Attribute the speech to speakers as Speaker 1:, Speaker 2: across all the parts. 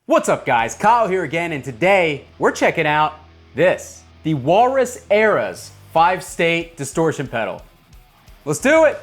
Speaker 1: What's up guys, Kyle here again, and today we're checking out this, the Walrus Era's 5-state distortion pedal. Let's do it!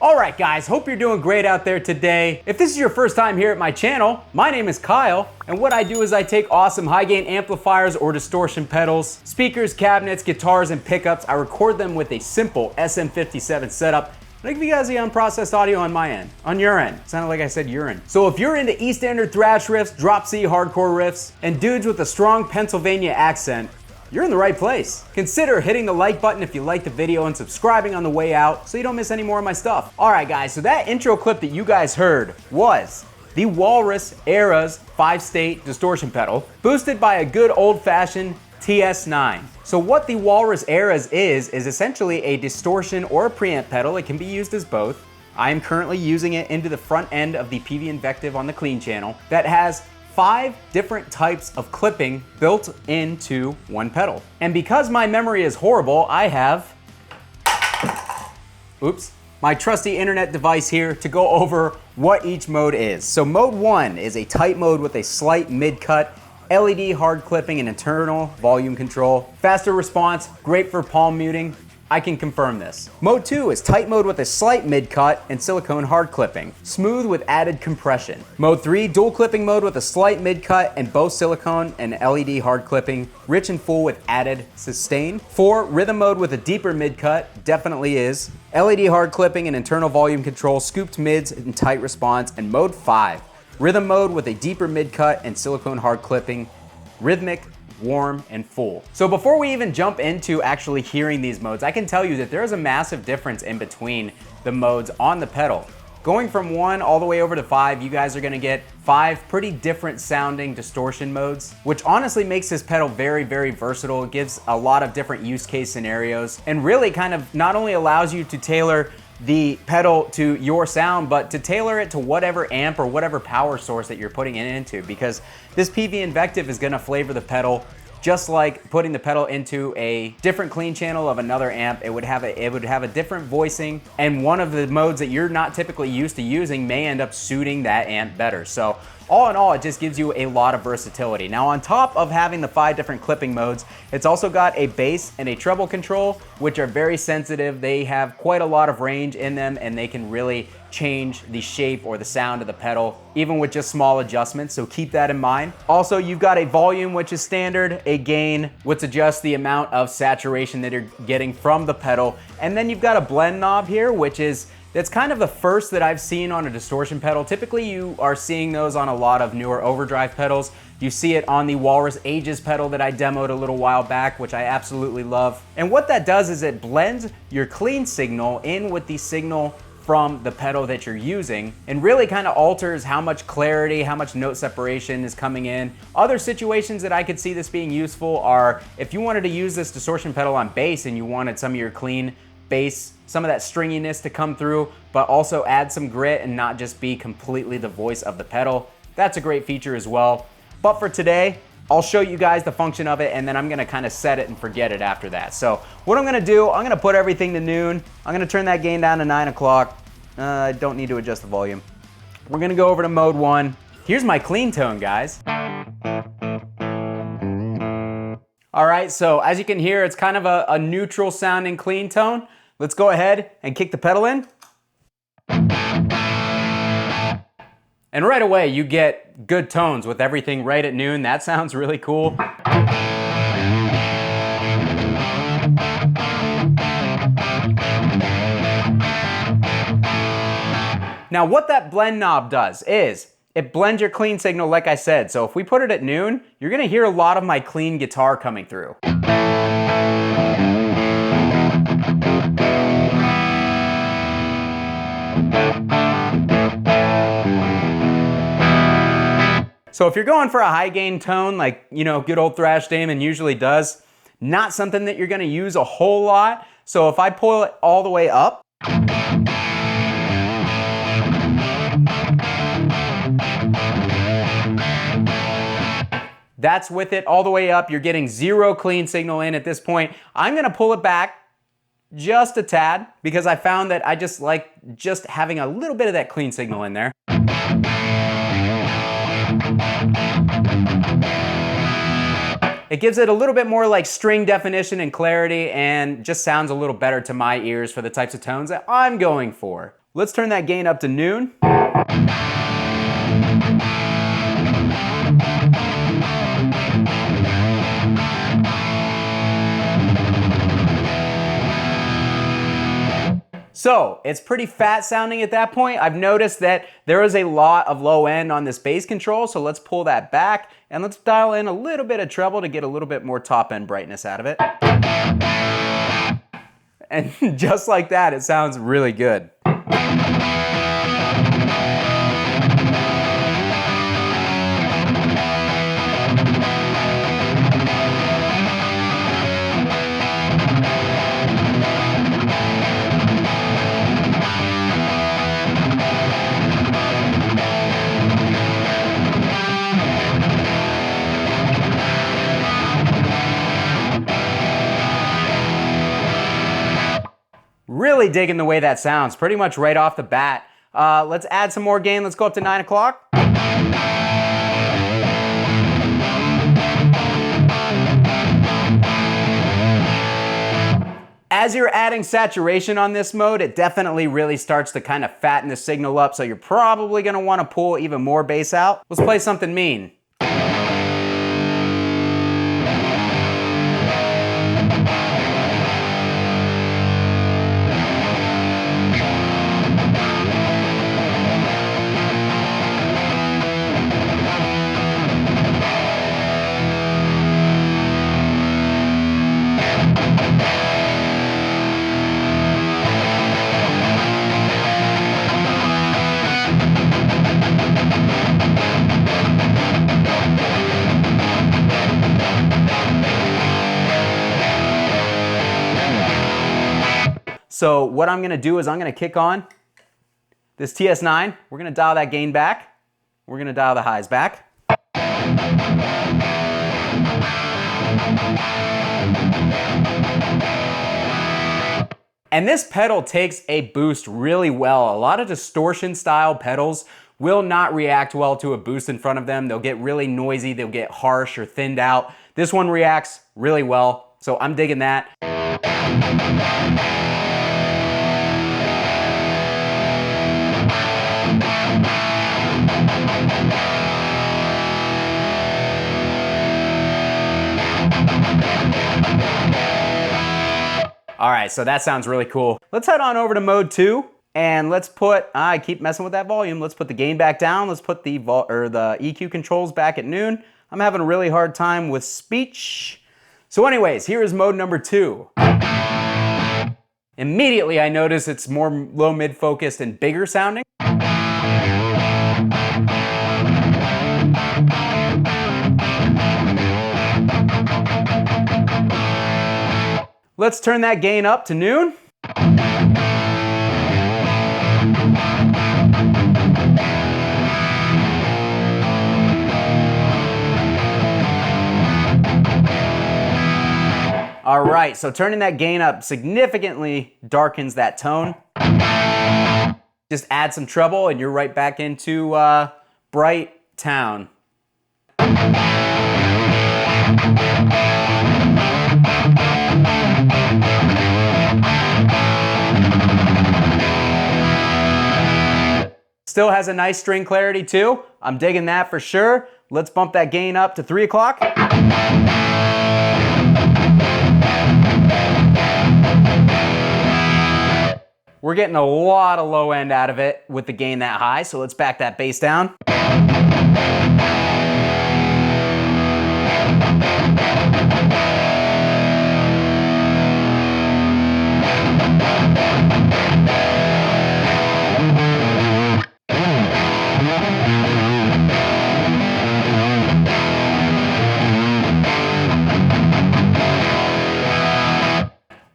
Speaker 1: Alright guys, hope you're doing great out there today. If this is your first time here at my channel, my name is Kyle, and what I do is I take awesome high gain amplifiers or distortion pedals, speakers, cabinets, guitars, and pickups. I record them with a simple SM57 setup, and I give you guys the unprocessed audio on my end, on your end. Sounded like I said urine. So if you're into Eastender thrash riffs, drop C hardcore riffs, and dudes with a strong Pennsylvania accent, you're in the right place. Consider hitting the like button if you liked the video and subscribing on the way out so you don't miss any more of my stuff. All right guys, so that intro clip that you guys heard was the Walrus Era's 5-state distortion pedal, boosted by a good old-fashioned TS9. So what the Walrus Era's is essentially a distortion or a preamp pedal. It can be used as both. I am currently using it into the front end of the PV Invective on the clean channel that has 5 different types of clipping built into one pedal. And because my memory is horrible, I have, my trusty internet device here to go over what each mode is. So mode 1 is a tight mode with a slight mid-cut, LED hard clipping and internal volume control. Faster response, great for palm muting. I can confirm this. Mode 2 is tight mode with a slight mid-cut and silicone hard clipping, smooth with added compression. Mode 3, dual clipping mode with a slight mid-cut and both silicone and LED hard clipping, rich and full with added sustain. 4, rhythm mode with a deeper mid-cut, definitely is. LED hard clipping and internal volume control, scooped mids and tight response. And mode 5, rhythm mode with a deeper mid-cut and silicone hard clipping, rhythmic, warm, and full. So before we even jump into actually hearing these modes, I can tell you that there is a massive difference in between the modes on the pedal. Going from 1 all the way over to 5, you guys are gonna get 5 pretty different sounding distortion modes, which honestly makes this pedal very, very versatile. It gives a lot of different use case scenarios and really kind of not only allows you to tailor the pedal to your sound, but to tailor it to whatever amp or whatever power source that you're putting it into, because this PV Invective is gonna flavor the pedal just like putting the pedal into a different clean channel of another amp. It would have a different voicing, and one of the modes that you're not typically used to using may end up suiting that amp better. So all in all, it just gives you a lot of versatility. Now on top of having the 5 different clipping modes, it's also got a bass and a treble control, which are very sensitive. They have quite a lot of range in them, and they can really change the shape or the sound of the pedal, even with just small adjustments, so keep that in mind. Also, you've got a volume, which is standard, a gain, which adjusts the amount of saturation that you're getting from the pedal, and then you've got a blend knob here, which is that's kind of the first that I've seen on a distortion pedal. Typically, you are seeing those on a lot of newer Overdrive pedals. You see it on the Walrus Ages pedal that I demoed a little while back, which I absolutely love. And what that does is it blends your clean signal in with the signal from the pedal that you're using, and really kind of alters how much clarity, how much note separation is coming in. Other situations that I could see this being useful are if you wanted to use this distortion pedal on bass and you wanted some of your clean bass, some of that stringiness to come through, but also add some grit and not just be completely the voice of the pedal. That's a great feature as well. But for today, I'll show you guys the function of it, and then I'm gonna kind of set it and forget it after that. So what I'm gonna do, I'm gonna put everything to noon. I'm gonna turn that gain down to 9 o'clock. I don't need to adjust the volume. We're gonna go over to mode 1. Here's my clean tone, guys. All right, so as you can hear, it's kind of a neutral sounding clean tone. Let's go ahead and kick the pedal in. And right away, you get good tones with everything right at noon. That sounds really cool. Now what that blend knob does is it blends your clean signal like I said. So if we put it at noon, you're gonna hear a lot of my clean guitar coming through. So if you're going for a high gain tone like, you know, good old Thrash Damon usually does, not something that you're gonna use a whole lot. So if I pull it all the way up, that's with it all the way up. You're getting zero clean signal in at this point. I'm gonna pull it back just a tad because I found that I just like just having a little bit of that clean signal in there. It gives it a little bit more like string definition and clarity and just sounds a little better to my ears for the types of tones that I'm going for. Let's turn that gain up to noon. So it's pretty fat sounding at that point. I've noticed that there is a lot of low end on this bass control, so let's pull that back and let's dial in a little bit of treble to get a little bit more top end brightness out of it. And just like that, it sounds really good. Really digging the way that sounds, pretty much right off the bat. Let's add some more gain. Let's go up to 9 o'clock. As you're adding saturation on this mode, it definitely really starts to kind of fatten the signal up, so you're probably going to want to pull even more bass out. Let's play something mean. So what I'm gonna do is I'm gonna kick on this TS9. We're gonna dial that gain back. We're gonna dial the highs back. And this pedal takes a boost really well. A lot of distortion style pedals will not react well to a boost in front of them. They'll get really noisy, they'll get harsh or thinned out. This one reacts really well, so I'm digging that. All right, so that sounds really cool. Let's head on over to mode 2 and let's put, I keep messing with that volume. Let's put the gain back down. Let's put the EQ controls back at noon. I'm having a really hard time with speech. So anyways, here is mode number 2. Immediately I notice it's more low mid focused and bigger sounding. Let's turn that gain up to noon. All right, so turning that gain up significantly darkens that tone. Just add some treble and you're right back into Bright Town. Still has a nice string clarity too. I'm digging that for sure. Let's bump that gain up to 3 o'clock. We're We're getting a lot of low end out of it with the gain that high, so let's back that bass down.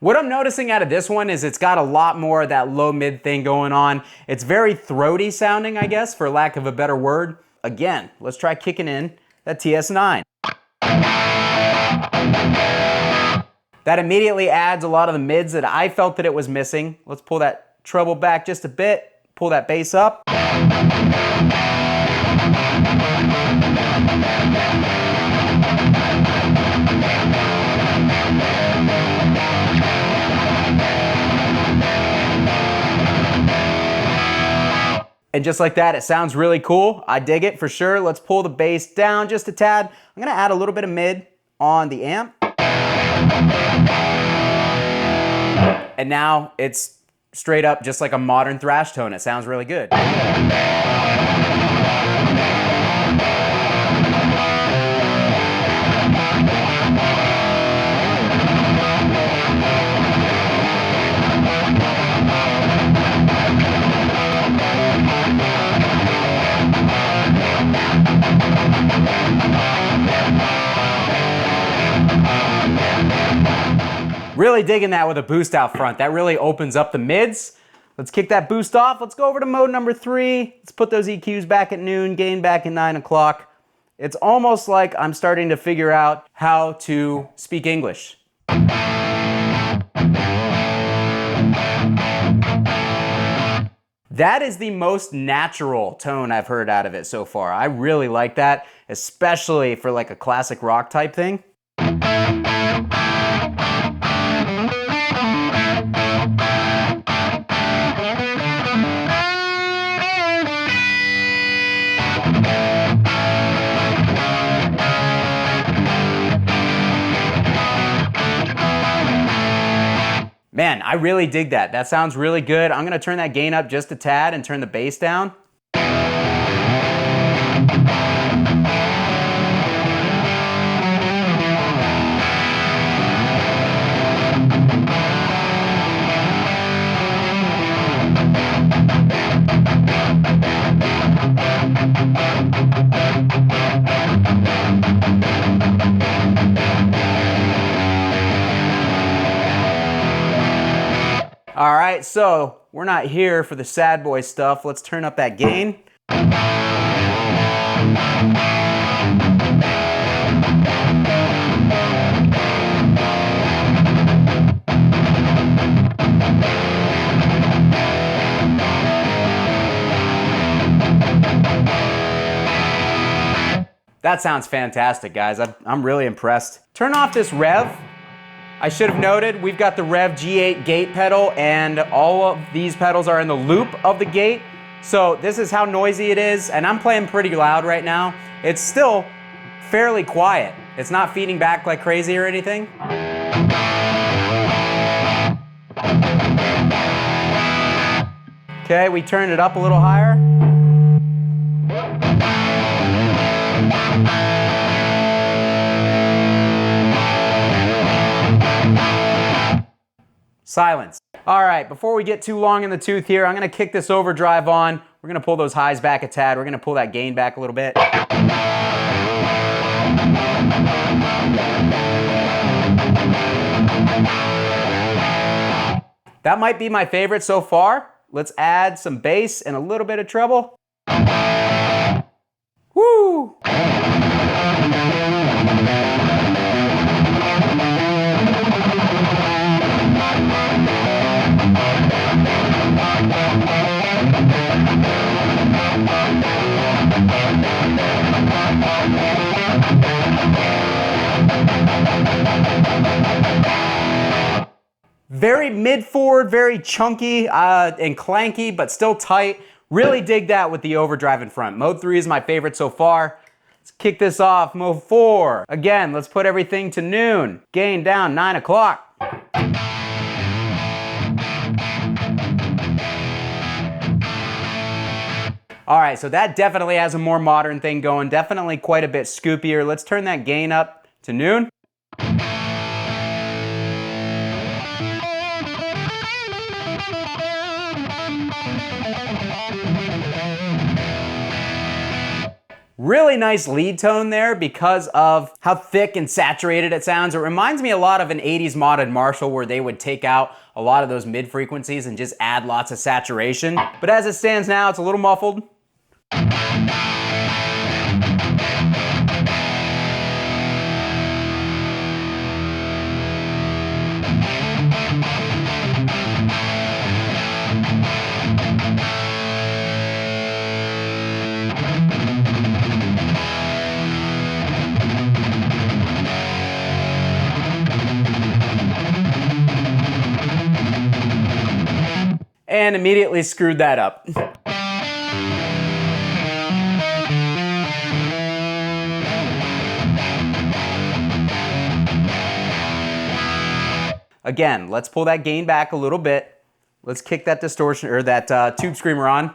Speaker 1: What I'm noticing out of this one is it's got a lot more of that low mid thing going on. It's very throaty sounding, I guess, for lack of a better word. Again, let's try kicking in that TS9. That immediately adds a lot of the mids that I felt that it was missing. Let's pull that treble back just a bit, pull that bass up. And just like that, it sounds really cool. I dig it for sure. Let's pull the bass down just a tad. I'm gonna add a little bit of mid on the amp. And now it's straight up just like a modern thrash tone. It sounds really good. Really digging that with a boost out front. That really opens up the mids. Let's kick that boost off. Let's go over to mode number 3. Let's put those EQs back at noon, gain back at 9 o'clock. It's almost like I'm starting to figure out how to speak English. That is the most natural tone I've heard out of it so far. I really like that, especially for like a classic rock type thing. Man, I really dig that. That sounds really good. I'm gonna turn that gain up just a tad and turn the bass down. All right, so we're not here for the sad boy stuff. Let's turn up that gain. That sounds fantastic, guys. I'm really impressed. Turn off this rev. I should have noted, we've got the Rev G8 gate pedal, and all of these pedals are in the loop of the gate. So this is how noisy it is, and I'm playing pretty loud right now. It's still fairly quiet. It's not feeding back like crazy or anything. Okay, we turned it up a little higher. Silence. All right, before we get too long in the tooth here, I'm gonna kick this overdrive on. We're gonna pull those highs back a tad. We're gonna pull that gain back a little bit. That might be my favorite so far. Let's add some bass and a little bit of treble. Woo! Very mid-forward, very chunky and clanky, but still tight. Really dig that with the overdrive in front. Mode 3 is my favorite so far. Let's kick this off, mode 4. Again, let's put everything to noon. Gain down, 9 o'clock. All right, so that definitely has a more modern thing going, definitely quite a bit scoopier. Let's turn that gain up to noon. Really nice lead tone there because of how thick and saturated it sounds. It reminds me a lot of an 80s modded Marshall where they would take out a lot of those mid frequencies and just add lots of saturation. But as it stands now, it's a little muffled. And immediately screwed that up. Again, let's pull that gain back a little bit. Let's kick that distortion or that tube screamer on.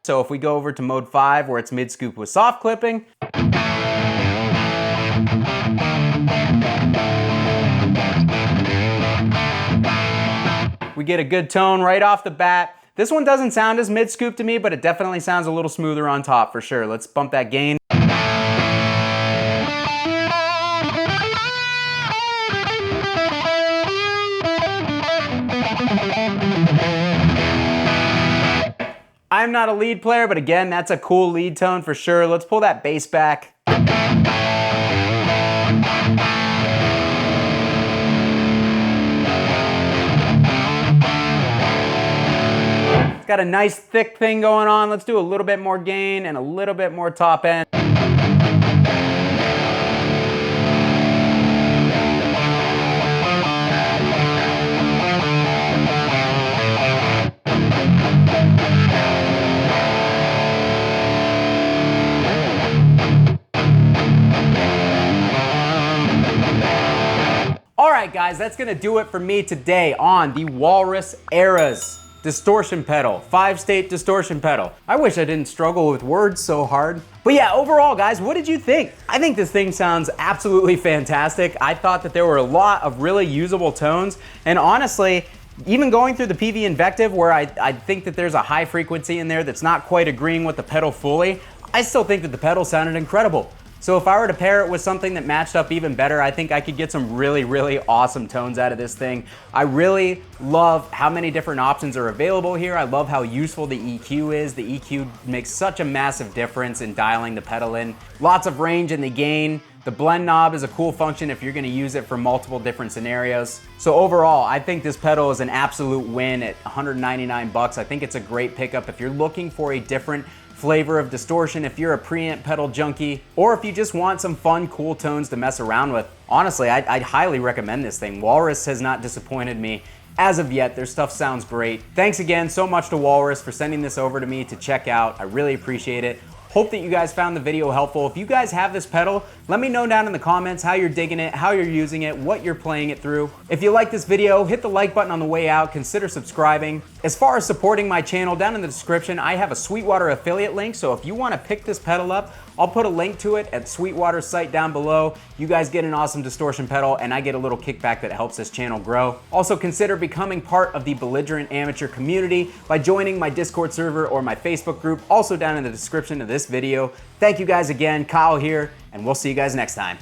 Speaker 1: So if we go over to mode 5 where it's mid scoop with soft clipping, we get a good tone right off the bat. This one doesn't sound as mid scoop to me, but it definitely sounds a little smoother on top for sure. Let's bump that gain. I'm not a lead player, but again, that's a cool lead tone for sure. Let's pull that bass back. It's got a nice thick thing going on. Let's do a little bit more gain and a little bit more top end. Alright guys, that's gonna do it for me today on the Walrus Eras distortion pedal, 5-state distortion pedal. I wish I didn't struggle with words so hard. But yeah, overall guys, what did you think? I think this thing sounds absolutely fantastic. I thought that there were a lot of really usable tones, and honestly, even going through the PV Invective where I think that there's a high frequency in there that's not quite agreeing with the pedal fully, I still think that the pedal sounded incredible. So if I were to pair it with something that matched up even better, I think I could get some really, really awesome tones out of this thing. I really love how many different options are available here. I love how useful the EQ is. The EQ makes such a massive difference in dialing the pedal in. Lots of range in the gain. The blend knob is a cool function if you're gonna use it for multiple different scenarios. So overall, I think this pedal is an absolute win at 199 bucks. I think it's a great pickup if you're looking for a different flavor of distortion, if you're a preamp pedal junkie, or if you just want some fun, cool tones to mess around with. Honestly, I'd highly recommend this thing. Walrus has not disappointed me as of yet. Their stuff sounds great. Thanks again so much to Walrus for sending this over to me to check out. I really appreciate it. Hope that you guys found the video helpful. If you guys have this pedal, let me know down in the comments how you're digging it, how you're using it, what you're playing it through. If you like this video, hit the like button on the way out, consider subscribing. As far as supporting my channel, down in the description, I have a Sweetwater affiliate link, so if you wanna pick this pedal up, I'll put a link to it at Sweetwater's site down below. You guys get an awesome distortion pedal, and I get a little kickback that helps this channel grow. Also consider becoming part of the Belligerent amateur community by joining my Discord server or my Facebook group, also down in the description of this video. Thank you guys again, Kyle here, and we'll see you guys next time.